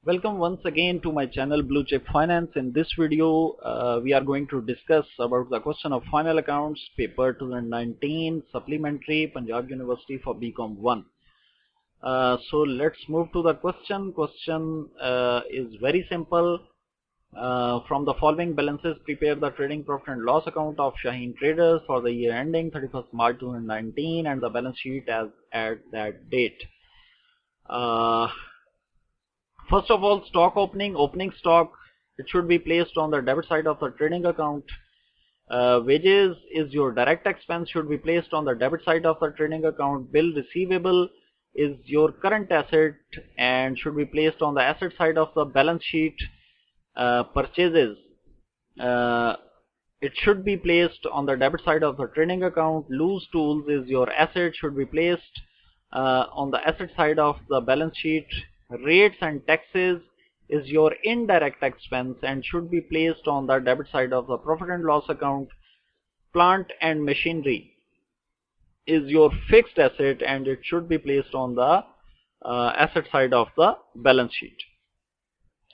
Welcome once again to my channel Blue Chip Finance. In this video, we are going to discuss about the question of final accounts paper 2019 supplementary Punjab University for BCom 1. So let's move to the question. Question is very simple. From the following balances, prepare the trading profit and loss account of Shaheen Traders for the year ending 31st March 2019 and the balance sheet as at that date. First of all, stock opening stock, it should be placed on the debit side of the trading account. Wages is your direct expense, should be placed on the debit side of the trading account. Bill receivable is your current asset and should be placed on the asset side of the balance sheet. Purchases, it should be placed on the debit side of the trading account. Loose tools is your asset, should be placed on the asset side of the balance sheet. Rates and taxes is your indirect expense and should be placed on the debit side of the profit and loss account. Plant and machinery is your fixed asset and it should be placed on the asset side of the balance sheet.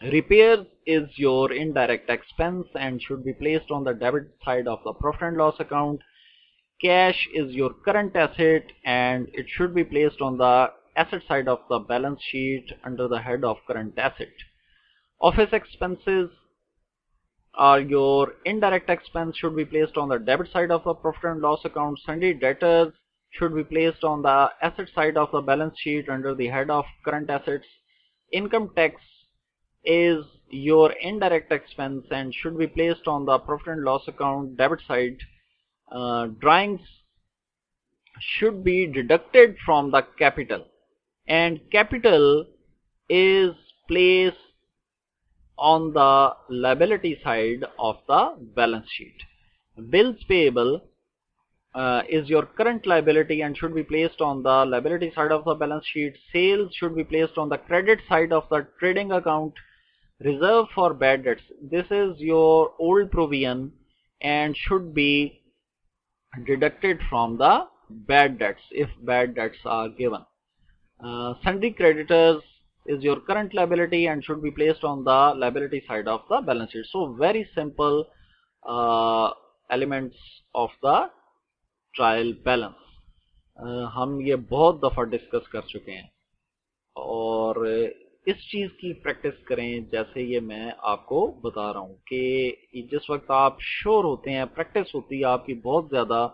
Repairs is your indirect expense and should be placed on the debit side of the profit and loss account. Cash is your current asset and it should be placed on the asset side of the balance sheet under the head of current asset. Office expenses are your indirect expense, should be placed on the debit side of the profit and loss account. Sundry debtors should be placed on the asset side of the balance sheet under the head of current assets. Income tax is your indirect expense and should be placed on the profit and loss account debit side. Drawings should be deducted from the capital and capital is placed on the liability side of the balance sheet. Bills payable is your current liability and should be placed on the liability side of the balance sheet. Sales should be placed on the credit side of the trading account. Reserve for bad debts, this is your old provision and should be deducted from the bad debts if bad debts are given. Sundry creditors is your current liability and should be placed on the liability side of the balance sheet. So very simple elements of the trial balance हम ये बहुत दफ़ा discuss कर चुके हैं और इस चीज़ की प्रैक्टिस करें जैसे ये मैं आपको बता रहा हूँ कि जिस वक्त आप श्योर होते हैं, प्रैक्टिस होती है आपकी बहुत ज़्यादा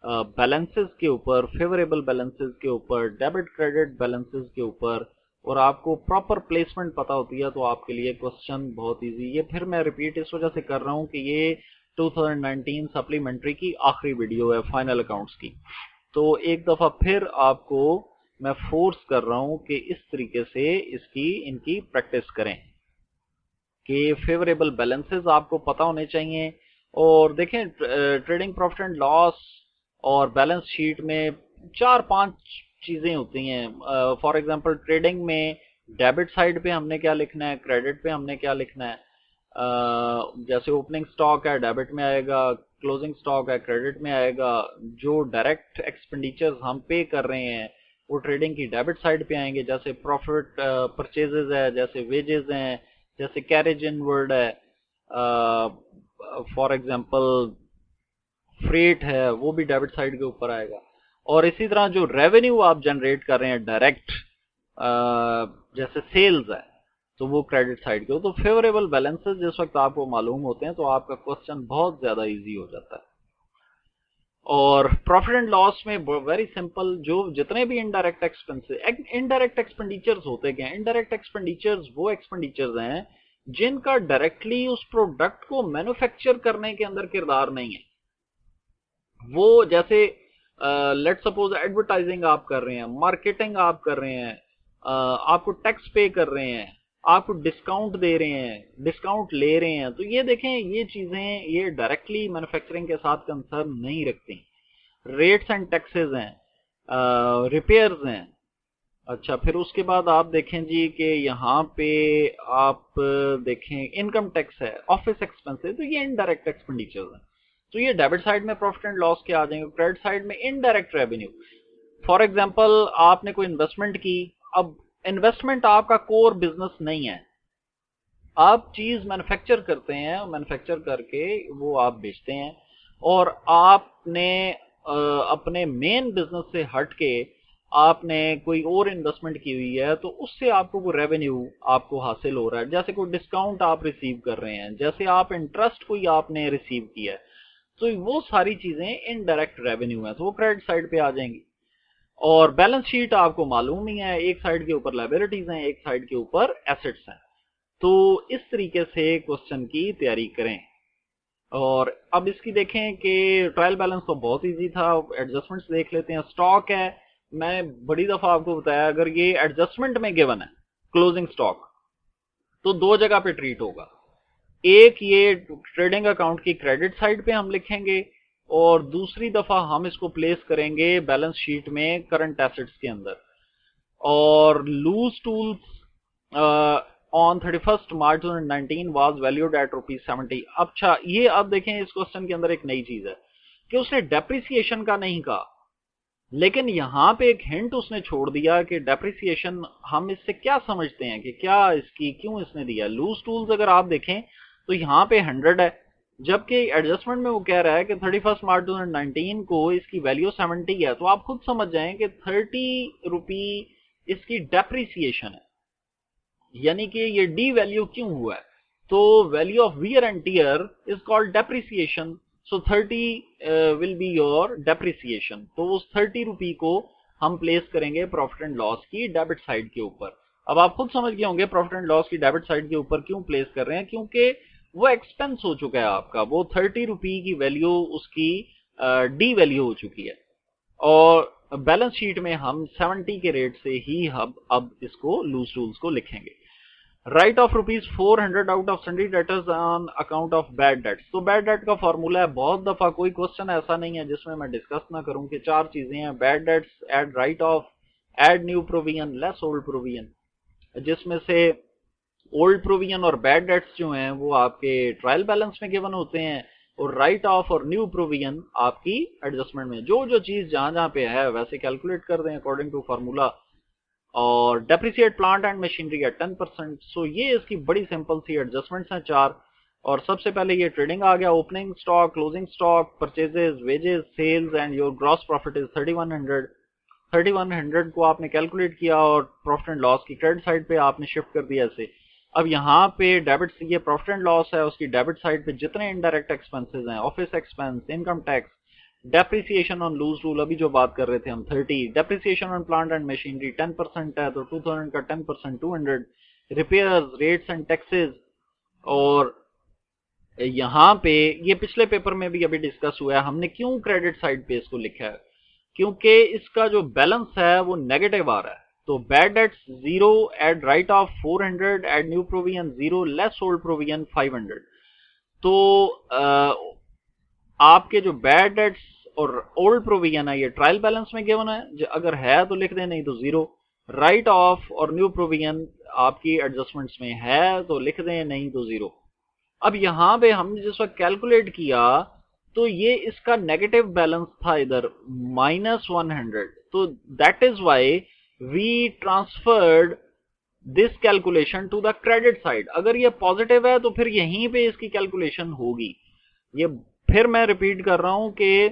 बैलेंसेस के ऊपर, फेवरेबल बैलेंसेस के ऊपर, डेबिट क्रेडिट बैलेंसेस के ऊपर, और आपको प्रॉपर प्लेसमेंट पता होती है तो आपके लिए क्वेश्चन बहुत इजी। ये फिर मैं रिपीट इस वजह से कर रहा हूँ कि ये 2019 सप्लीमेंट्री की आखिरी वीडियो है फाइनल अकाउंट्स की, तो एक दफ़ा फिर आपको मैं फोर्स कर रहा हूँ कि इस तरीके से इनकी प्रैक्टिस करें कि फेवरेबल बैलेंसेस आपको पता होने चाहिए। और देखें ट्रेडिंग प्रॉफिट एंड लॉस और बैलेंस शीट में 4-5 चीज़ें होती हैं। फॉर एग्जांपल ट्रेडिंग में डेबिट साइड पे हमने क्या लिखना है, क्रेडिट पे हमने क्या लिखना है। जैसे ओपनिंग स्टॉक है डेबिट में आएगा, क्लोजिंग स्टॉक है क्रेडिट में आएगा, जो डायरेक्ट एक्सपेंडिचर्स हम पे कर रहे हैं वो ट्रेडिंग की डेबिट साइड पे आएंगे, जैसे प्रॉफिट परचेजेस है, जैसे वेजेस हैं, जैसे कैरेज इनवर्ड है, फॉर एग्जांपल फ्रेट है, वो भी डेबिट साइड के ऊपर आएगा। और इसी तरह जो रेवेन्यू आप जनरेट कर रहे हैं डायरेक्ट, जैसे सेल्स है, तो वो क्रेडिट साइड के हो। तो फेवरेबल बैलेंसेस जिस वक्त आपको मालूम होते हैं तो आपका क्वेश्चन बहुत ज्यादा इजी हो जाता है। और प्रॉफिट एंड लॉस में वेरी सिंपल, जो जितने भी इनडायरेक्ट एक्सपेंडिचर्स होते हैं, इनडायरेक्ट एक्सपेंडिचर्स वो एक्सपेंडिचर्स हैं जिनका डायरेक्टली उस प्रोडक्ट को मैन्युफैक्चर करने के अंदर किरदार नहीं है। वो जैसे लेट्स सपोज एडवर्टाइजिंग आप कर रहे हैं, मार्केटिंग आप कर रहे हैं, आपको टैक्स पे कर रहे हैं, आपको डिस्काउंट दे रहे हैं, डिस्काउंट ले रहे हैं, तो ये देखें ये चीजें ये डायरेक्टली मैन्युफैक्चरिंग के साथ कंसर्न नहीं रखती। रेट्स एंड टैक्सेस हैं, रिपेयर्स हैं। अच्छा, फिर उसके बाद आप देखें जी कि यहाँ पे आप देखें इनकम टैक्स है, ऑफिस एक्सपेंसेस, तो ये इनडायरेक्ट एक्सपेंडिचर्स हैं। तो ये डेबिट साइड में प्रॉफिट एंड लॉस के आ जाएंगे। क्रेडिट साइड में इनडायरेक्ट रेवेन्यू, फॉर एग्जांपल आपने कोई इन्वेस्टमेंट की, अब इन्वेस्टमेंट आपका कोर बिजनेस नहीं है, आप चीज मैन्युफैक्चर करते हैं, मैन्युफैक्चर करके वो आप बेचते हैं, और आपने अपने मेन बिजनेस से हट के आपने कोई और इन्वेस्टमेंट की हुई है, तो उससे आपको कोई रेवेन्यू आपको हासिल हो रहा है, जैसे कोई डिस्काउंट आप रिसीव कर रहे हैं, जैसे आप इंटरेस्ट कोई आपने रिसीव किया है, तो वो सारी चीजें इनडायरेक्ट रेवेन्यू है, तो वो क्रेडिट साइड पे आ जाएंगी। और बैलेंस शीट आपको मालूम ही है, एक साइड के ऊपर लायबिलिटीज हैं, एक साइड के ऊपर एसेट्स हैं। तो इस तरीके से क्वेश्चन की तैयारी करें। और अब इसकी देखें कि ट्रायल बैलेंस तो बहुत इजी था, एडजस्टमेंट्स देख लेते हैं। स्टॉक है, मैं बड़ी दफा आपको बताया, अगर ये एडजस्टमेंट में गिवन है क्लोजिंग स्टॉक, तो दो जगह पे ट्रीट होगा। एक ये ट्रेडिंग अकाउंट की क्रेडिट साइड पे हम लिखेंगे, और दूसरी दफा हम इसको प्लेस करेंगे बैलेंस शीट में करंट एसेट्स के अंदर। और loose tools on 31st March 2019 was valued at ₹70। अच्छा, ये अब देखें, इस क्वेश्चन के अंदर एक नई चीज है कि उसने डेप्रिसिएशन का नहीं कहा, लेकिन यहां पे एक हिंट उसने छोड़ दिया कि डेप्रिसिएशन हम इससे क्या समझते हैं, कि क्या इसकी क्यों इसने दिया। लूज टूल्स अगर आप देखें तो यहां पे 100 है, जबकि एडजस्टमेंट में वो कह रहा है कि 31st March 2019 को इसकी वैल्यू 70 है। तो आप खुद समझ जाएं कि ₹30 इसकी डेप्रिसिएशन है, यानी कि ये डी वैल्यू क्यों हुआ है। तो value of wear and tear is called depreciation, so 30 will be your depreciation. तो उस ₹30 को हम प्लेस करेंगे प्रॉफिट एंड लॉस की डेबिट साइड के ऊपर। अब आप खुद समझ गए होंगे प्रॉफिट एंड लॉस की डेबिट साइड के ऊपर क्यों प्लेस कर रहे हैं, क्योंकि वो एक्सपेंस हो चुका है आपका, वो ₹30 की वैल्यू उसकी डी वैल्यू हो चुकी है। और बैलेंस शीट में हम 70 के रेट से ही अब इसको लूज टूल्स को लिखेंगे। Right off ₹400 out of सन्डी debtors on account of bad debts. तो बैड डेट का फॉर्मूला है, बहुत दफा कोई क्वेश्चन ऐसा नहीं है जिसमें मैं डिस्कस ना करूं कि चार चीजें हैं: bad debts, add write off, add new provision, less old provision, जिसमें से ओल्ड प्रोविजन और बैड डेट्स जो हैं वो आपके ट्रायल बैलेंस में गिवन होते हैं, और राइट ऑफ और न्यू प्रोविजन आपकी एडजस्टमेंट में। जो जो चीज जहां जहां पे है वैसे कैलकुलेट कर दें अकॉर्डिंग टू फार्मूला। और depreciate plant and machinery at 10%। सो ये इसकी बड़ी सिंपल सी एडजस्टमेंट्स हैं चार। और सबसे पहले ये ट्रेडिंग आ गया, opening stock, closing stock, purchases, wages, sales, and your gross profit is 3100। 3100 को आपने कैलकुलेट किया और प्रॉफिट एंड लॉस की क्रेडिट साइड पे आपने शिफ्ट कर दिया ऐसे। अब यहाँ पे डेबिट, ये प्रॉफिट एंड लॉस है, उसकी डेबिट साइड पे जितने इनडायरेक्ट एक्सपेंसेस हैं, office expense, income tax, depreciation on loose tool, अभी जो बात कर रहे थे हम 30, depreciation on plant and machinery 10% है, तो 2000 का 10% 200, रिपेयर्स, रेट्स एंड टैक्सेस। और यहाँ पे ये पिछले पेपर में भी अभी डिस्कस हुआ है, हमने क्यों क्रेडिट साइड पे इसको लिखा है, क्योंकि इसका जो बैलेंस है वो नेगेटिव आ रहा है। तो bad debts 0, add write off 400, add new provision 0, less old provision 500। तो आपके जो बैड डेट्स और ओल्ड प्रोविजन है ये ट्रायल बैलेंस में गिवन है, अगर है तो लिख दें, नहीं तो 0। राइट ऑफ और न्यू प्रोविजन आपकी एडजस्टमेंट्स में है तो लिख दें, नहीं तो 0। अब यहां पे हमने जिस वक्त कैलकुलेट किया तो ये इसका नेगेटिव बैलेंस था इधर -100, तो that is why we transferred this calculation to the credit side. अगर ये पॉजिटिव है तो फिर यहीं पे इसकी कैलकुलेशन होगी। ये फिर मैं रिपीट कर रहा हूं कि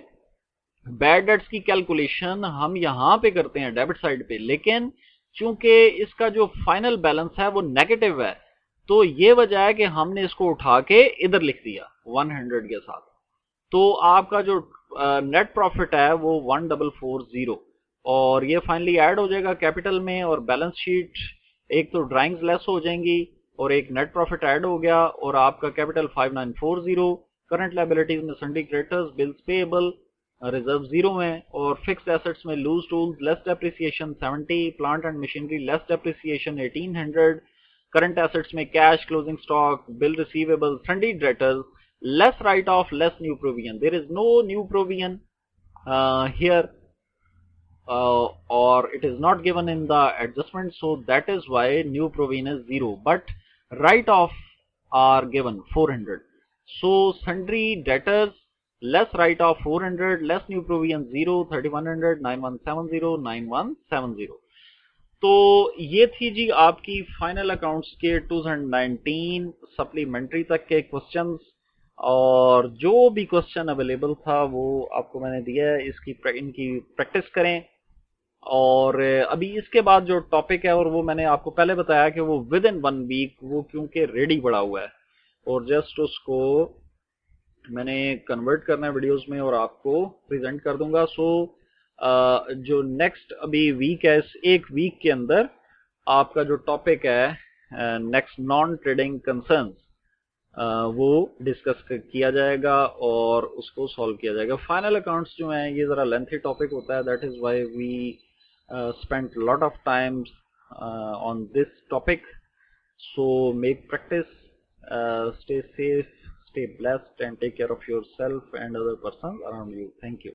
बैड डेट्स की कैलकुलेशन हम यहां पे करते हैं डेबिट साइड पे, लेकिन चूंकि इसका जो फाइनल बैलेंस है वो नेगेटिव है, तो ये वजह है कि हमने इसको उठा के इधर लिख दिया 100 के साथ। तो आपका जो नेट प्रॉफिट है वो 1440, और ये फाइनली ऐड हो जाएगा कैपिटल में, और बैलेंस शीट एक तो ड्राइंग्स लेस हो जाएंगी और एक नेट प्रॉफिट ऐड हो गया, और आपका कैपिटल 5940, करंट लायबिलिटीज में sundry creditors, bills payable, reserve 0 में, और फिक्स्ड एसेट्स में loose tools less depreciation 70, plant and machinery less depreciation 1800, current assets में cash, closing stock, bill receivable, sundry debtors, less write off, less new provision. There is no new provision here, or it is not given in the adjustment, so that is why new provision is 0, but write off are given 400. So sundry debtors less write off 400, less new provision 0, 3100, 9170, 9170. तो ये थी जी आपकी final accounts के 2019 supplementary तक के questions, और जो भी क्वेश्चन अवेलेबल था वो आपको मैंने दिया है। इनकी प्रैक्टिस करें। और अभी इसके बाद जो टॉपिक है, और वो मैंने आपको पहले बताया कि वो विद इन 1 वीक वो क्योंकि रेडी पड़ा हुआ है, और जस्ट उसको मैंने कन्वर्ट करना है वीडियोस में और आपको प्रेजेंट कर दूंगा। सो जो नेक्स्ट अभी वीक है, इस एक वीक के अंदर आपका जो टॉपिक है नेक्स्ट नॉन ट्रेडिंग कंसर्न्स, वो डिस्कस किया जाएगा और उसको सॉल्व किया जाएगा। फाइनल अकाउंट्स जो हैं ये ज़रा लेंथी टॉपिक होता है, that is why we spent lot of times on this topic. So make practice, stay safe, stay blessed, and take care of yourself and other persons around you. Thank you.